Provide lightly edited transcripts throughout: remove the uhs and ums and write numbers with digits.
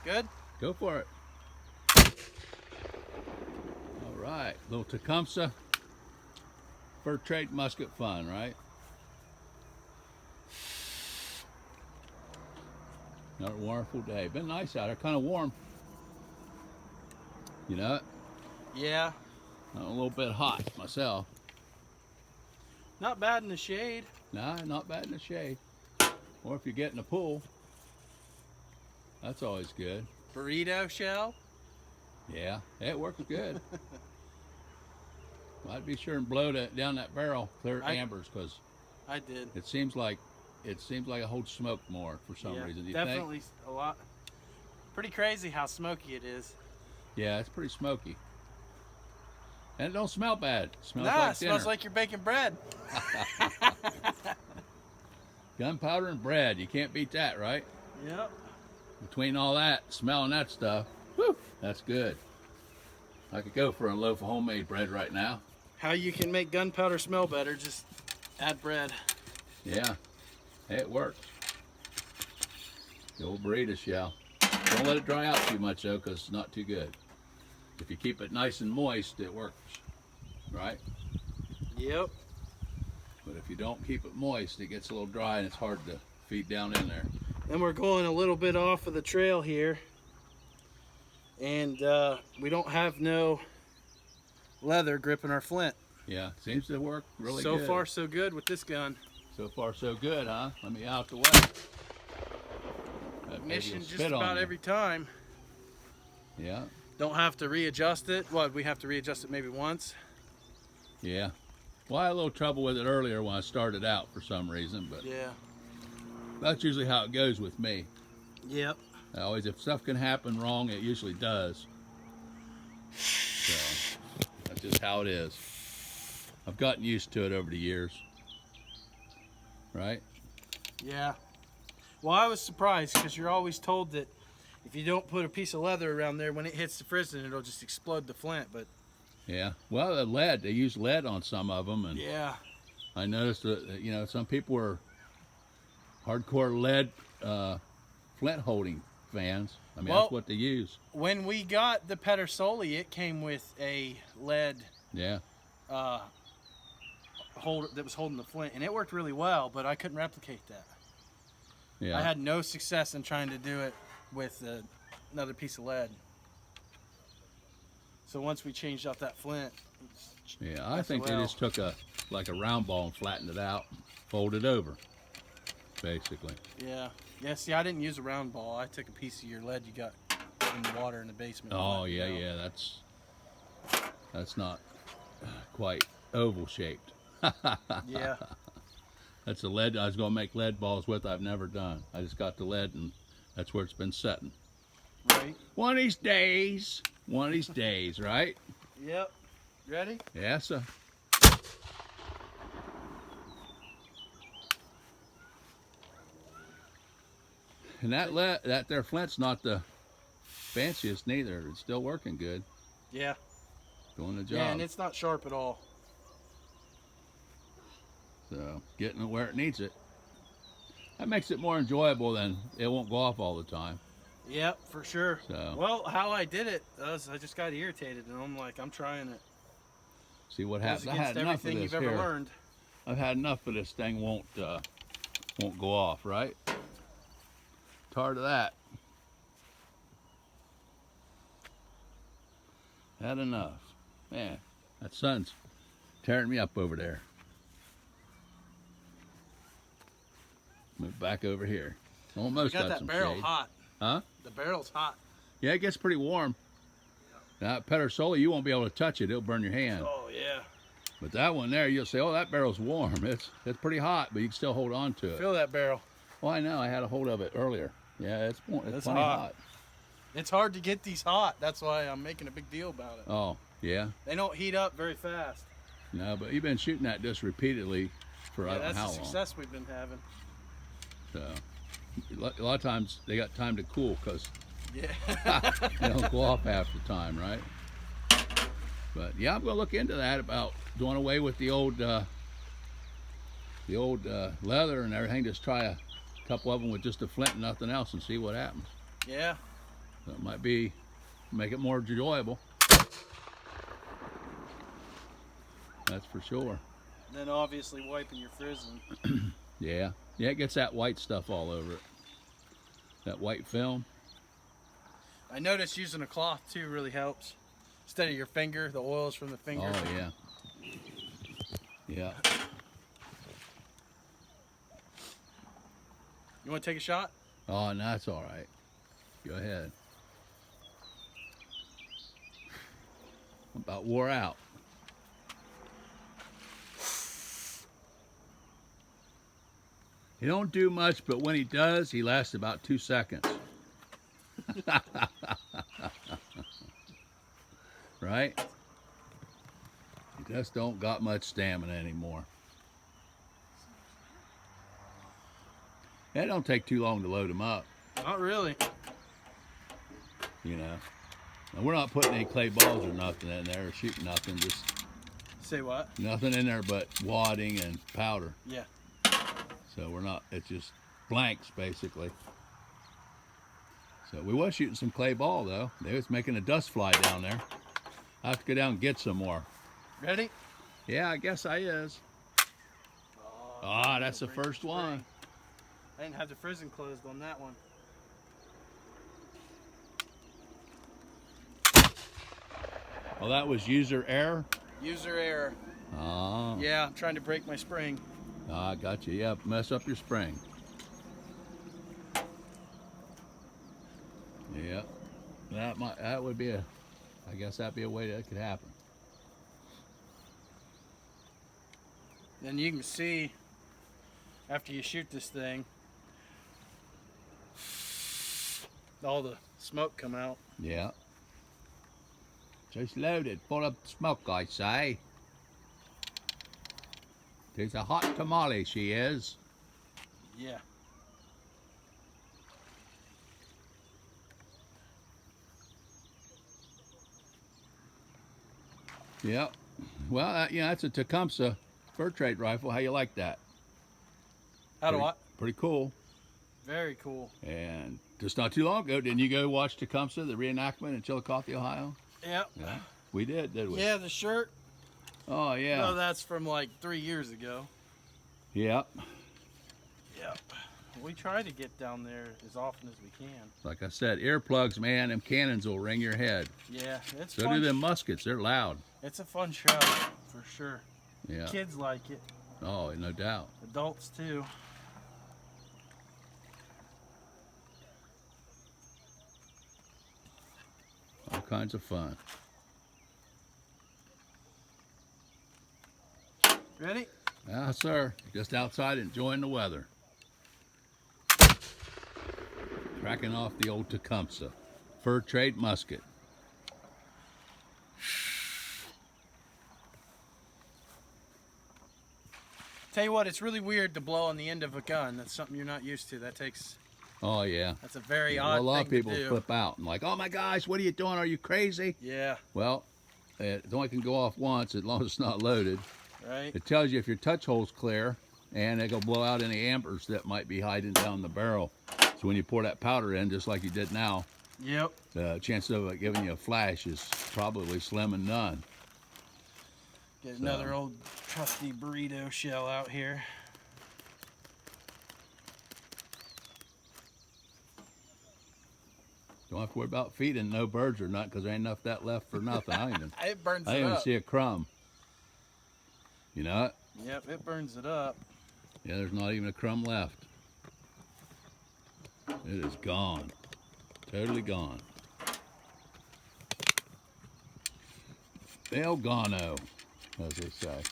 Good? Go for it. All right, little Tecumseh fur trade musket fun, right? Another wonderful day. Been nice out there, kind of warm. You know it? Yeah. I'm a little bit hot myself. Not bad in the shade. Nah, not bad in the shade. Or if you get in the pool, that's always good. Burrito shell. Yeah, it works good. Well, I'd be sure and blow that down that barrel, clear ambers, because I did. it seems like it holds smoke more for some reason. Do you definitely think? a lot. Pretty crazy how smoky it is. Yeah, it's pretty smoky. And it don't smell bad. It smells Nah, like it smells dinner. like you're baking bread. Gunpowder and bread. You can't beat that, right? Yep. Between all that, smelling that stuff, whew, that's good. I could go for a loaf of homemade bread right now. How you can make gunpowder smell better, just add bread. Yeah, it works. The old burrito shell. Don't let it dry out too much though, because it's not too good. If you keep it nice and moist, it works, right? Yep. But if you don't keep it moist, it gets a little dry and it's hard to feed down in there. Then we're going a little bit off of the trail here. And we don't have no leather gripping our flint. Yeah, seems to work really good. good. So far, so good with this gun. So far, so good, huh? Let me out the way. Mission just about every time. Yeah. Don't have to readjust it. What, we have to readjust it maybe once? Yeah. Well, I had a little trouble with it earlier when I started out for some reason, but yeah, that's usually how it goes with me. Yep. If stuff can happen wrong, it usually does. So that's just how it is. I've gotten used to it over the years. Right? Yeah. Well, I was surprised because you're always told that if you don't put a piece of leather around there, when it hits the frisson, it'll just explode the flint. But yeah, well, the lead, they use lead on some of them, and yeah, I noticed that some people were hardcore lead flint holding fans. I mean, that's what they use. When we got the Pedersoli, it came with a lead holder that was holding the flint, and it worked really well, but I couldn't replicate that. Yeah. I had no success in trying to do it with another piece of lead. So once we changed out that flint, I think they just took a round ball and flattened it out, folded over, basically. Yeah. Yeah, see, I didn't use a round ball. I took a piece of your lead you got in the water in the basement. Oh, yeah, that's not quite oval shaped. Yeah. That's the lead I was going to make lead balls with. I've never done. I just got the lead, and that's where it's been setting. Right. One of these days, right? Yep. Ready? Yeah, sir. And that there flint's not the fanciest neither. It's still working good. Yeah. Doing the job. Yeah, and it's not sharp at all. So getting it where it needs it. That makes it more enjoyable than it won't go off all the time. Yep, for sure. So, well, how I did it was I just got irritated, and I'm like, I'm trying it. See what happens. I had enough of this you've ever learned. I've had enough of this thing won't go off, right? Tired of that. Had enough. Man, that sun's tearing me up over there. Move back over here. Almost got that some barrel shade. hot. Huh? The barrel's hot. Yeah, it gets pretty warm. Yeah. Now, Pedersoli, you won't be able to touch it. It'll burn your hand. Oh, yeah. But that one there, you'll say, oh, that barrel's warm. It's pretty hot, but you can still hold on to it. Feel that barrel. Well, I know. I had a hold of it earlier. Yeah, it's plenty hot. It's hard to get these hot. That's why I'm making a big deal about it. Oh, yeah? They don't heat up very fast. No, but you've been shooting at this repeatedly for I don't know how long. That's the success we've been having. So, a lot of times they got time to cool because they don't go off half the time, right? But yeah, I'm going to look into that about doing away with the old leather and everything. Just try a couple of them with just a flint and nothing else and see what happens. Yeah. So it might be, make it more enjoyable. That's for sure. Then obviously wiping your frizzling. Yeah. Yeah, it gets that white stuff all over it. That white film. I noticed using a cloth too really helps. Instead of your finger, the oils from the finger. Oh, yeah. Yeah. You want to take a shot? Oh, no, that's all right. Go ahead. I'm about wore out. He don't do much, but when he does, he lasts about 2 seconds. Right? He just don't got much stamina anymore. It don't take too long to load him up. Not really. You know. And we're not putting any clay balls or nothing in there or shooting nothing, just Say what? nothing in there but wadding and powder. Yeah. So we're not, it's just blanks basically. So we was shooting some clay ball though. They was making a dust fly down there. I have to go down and get some more. Ready? Yeah, I guess I is. Ah, that's the first one. I didn't have the frizzing closed on that one. Well, that was user error? User error. Oh. Yeah, I'm trying to break my spring. Ah, got you. Yeah, mess up your spring. Yeah. That would be I guess that'd be a way that could happen. Then you can see after you shoot this thing all the smoke come out. Yeah. Just loaded, full of smoke, I say. She's a hot tamale, she is. Yeah. Yep. Well, yeah, that's a Tecumseh fur trade rifle. How you like that? How do I? Pretty cool. Very cool. And just not too long ago, didn't you go watch Tecumseh, the reenactment in Chillicothe, Ohio? Yep. Yeah. We did we? Yeah, the shirt. Oh, yeah. No, that's from like 3 years ago. Yep. Yep. We try to get down there as often as we can. Like I said, earplugs, man, them cannons will ring your head. Yeah, it's So fun. do them muskets. They're loud. It's a fun show, for sure. Yeah. Kids like it. Oh, no doubt. Adults, too. All kinds of fun. Ready? Yeah, sir. Just outside enjoying the weather. Cracking off the old Tecumseh fur trade musket. Tell you what, it's really weird to blow on the end of a gun. That's something you're not used to. That takes... Oh, yeah. That's a very Yeah, odd well, a lot of thing people to do. flip out and like, oh my gosh, what are you doing? Are you crazy? Yeah. Well, it only can go off once as long as it's not loaded. Right. It tells you if your touch hole's clear, and it'll blow out any ambers that might be hiding down the barrel. So when you pour that powder in, just like you did now, Yep. the chance of it giving you a flash is probably slim and none. Get another old trusty burrito shell out here. Don't have to worry about feeding no birds or nothing because there ain't enough of that left for nothing. It burns I it didn't even up. see a crumb. You know it? Yep, it burns it up. Yeah, there's not even a crumb left. It is gone. Totally gone. El Gano, as they say.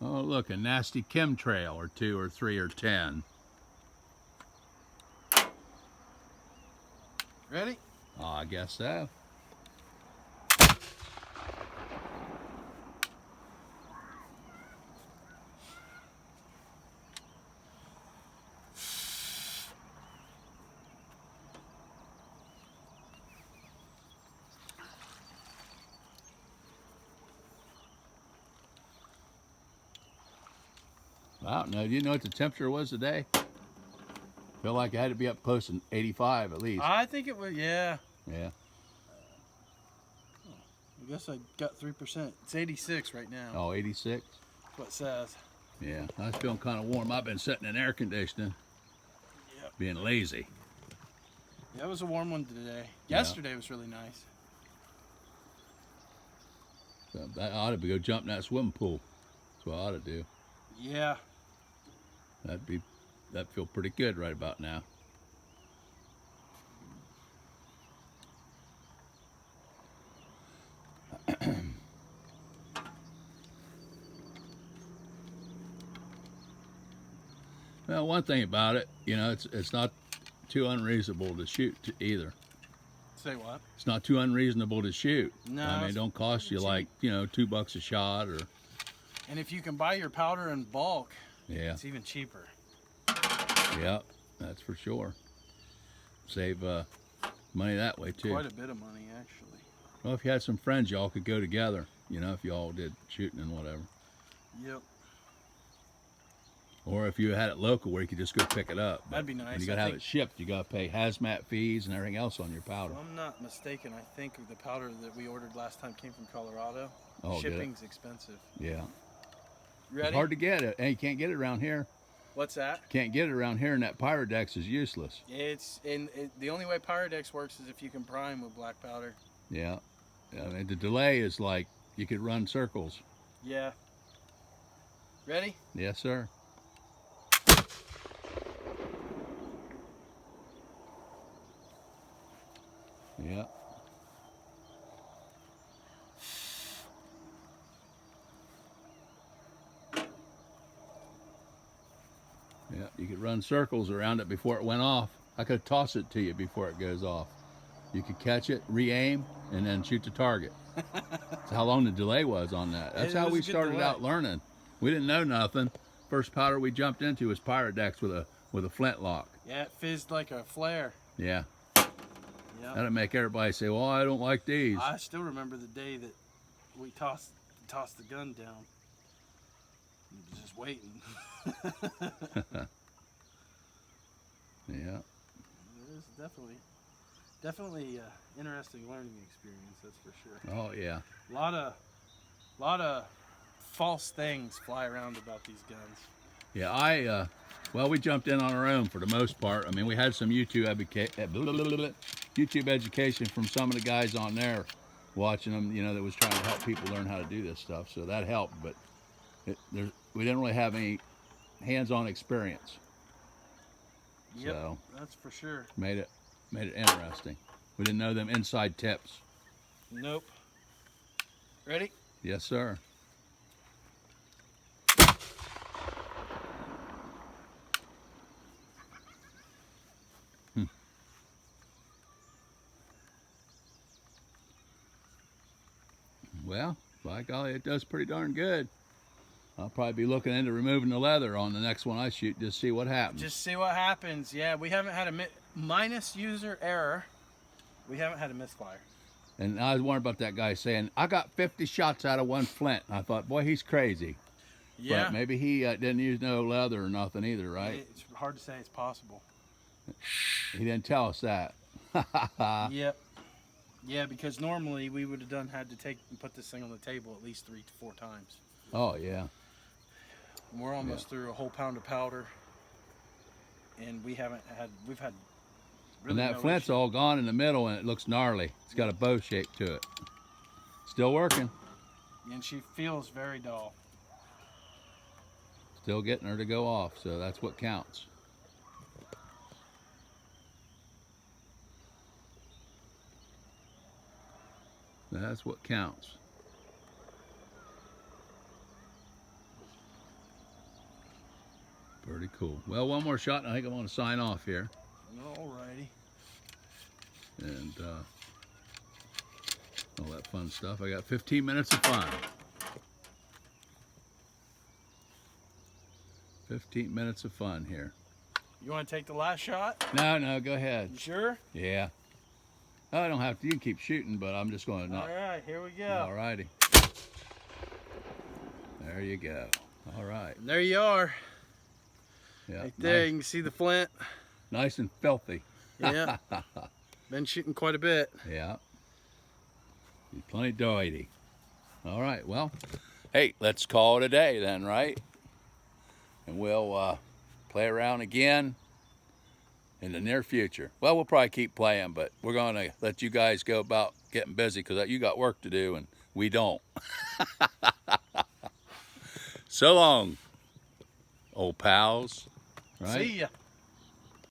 Oh, look, a nasty chemtrail or 2 or 3 or 10. Ready? Oh, I guess so. I don't know. Do you know what the temperature was today? Felt like it had to be up close to 85 at least. I think it was, yeah. Yeah. I guess I got 3%. It's 86 right now. Oh, 86? That's what it says. Yeah, I was feeling kind of warm. I've been sitting in air conditioning, being lazy. Yeah, it was a warm one today. Yesterday was really nice. So I ought to go jump in that swimming pool. That's what I ought to do. Yeah. That'd feel pretty good right about now. Well, one thing about it, you know, it's not too unreasonable to shoot either. Say what? It's not too unreasonable to shoot. No. I mean, it don't cost you like, you know, $2 a shot or. And if you can buy your powder in bulk, yeah, it's even cheaper. Yeah, that's for sure. Save money that way too. Quite a bit of money, actually. Well, if you had some friends, y'all could go together. You know, if y'all did shooting and whatever. Yep. Or if you had it local where you could just go pick it up. That'd be nice. When you gotta have it shipped, you gotta pay hazmat fees and everything else on your powder. If I'm not mistaken, I think the powder that we ordered last time came from Colorado. Oh, shipping's expensive. Yeah. Ready? It's hard to get it. Hey, you can't get it around here. What's that? Can't get it around here, and that Pyrodex is useless. The only way Pyrodex works is if you can prime with black powder. Yeah. I mean, the delay is like you could run circles. Yeah. Ready? Yes, sir. Yeah. Yeah, you could run circles around it before it went off. I could toss it to you before it goes off. You could catch it, re-aim, and then shoot the target. That's how long the delay was on that. That's how we started out learning. We didn't know nothing. First powder we jumped into was Pyrodex with a flintlock. Yeah, it fizzed like a flare. Yeah. Yep. That'd make everybody say, well, I don't like these. I still remember the day that we tossed the gun down. It was just waiting. Yeah. It is definitely interesting learning experience, that's for sure. Oh yeah. A lot of false things fly around about these guns. Yeah, well, we jumped in on our own for the most part. I mean, we had some YouTube education from some of the guys on there, watching them, you know, that was trying to help people learn how to do this stuff. So that helped, but we didn't really have any hands-on experience. Yep, so that's for sure. Made it interesting. We didn't know them inside tips. Nope. Ready? Yes, sir. Well, by golly, it does pretty darn good. I'll probably be looking into removing the leather on the next one I shoot, just see what happens. Just see what happens. Yeah, we haven't had a minus user error. We haven't had a misfire. And I was wondering about that guy saying, I got 50 shots out of one flint. And I thought, boy, he's crazy. Yeah. But maybe he didn't use no leather or nothing either, right? It's hard to say it's possible. He didn't tell us that. Yep. Yeah, because normally we would have had to take and put this thing on the table at least 3 to 4 times. Oh, yeah. And we're almost through a whole pound of powder. And we've had really and that flint's all gone in the middle and it looks gnarly. It's got a bow shape to it. Still working. And she feels very dull. Still getting her to go off, so that's what counts. That's what counts. Pretty cool. Well, one more shot and I think I'm going to sign off here. Alrighty. And all that fun stuff. I got 15 minutes of fun. 15 minutes of fun here. You want to take the last shot? No, go ahead. You sure? Yeah. I don't have to. You can keep shooting, but I'm just going to not. All right, here we go. All righty. There you go. All right. And there you are. Yeah. Right there, nice. you can see the flint. Nice and filthy. Yeah. Been shooting quite a bit. Yeah. He's plenty doughy. All right, well, hey, let's call it a day then, right? And we'll play around again in the near future. Well, we'll probably keep playing, but we're going to let you guys go about getting busy because you got work to do and we don't. So long, old pals. Right? See ya.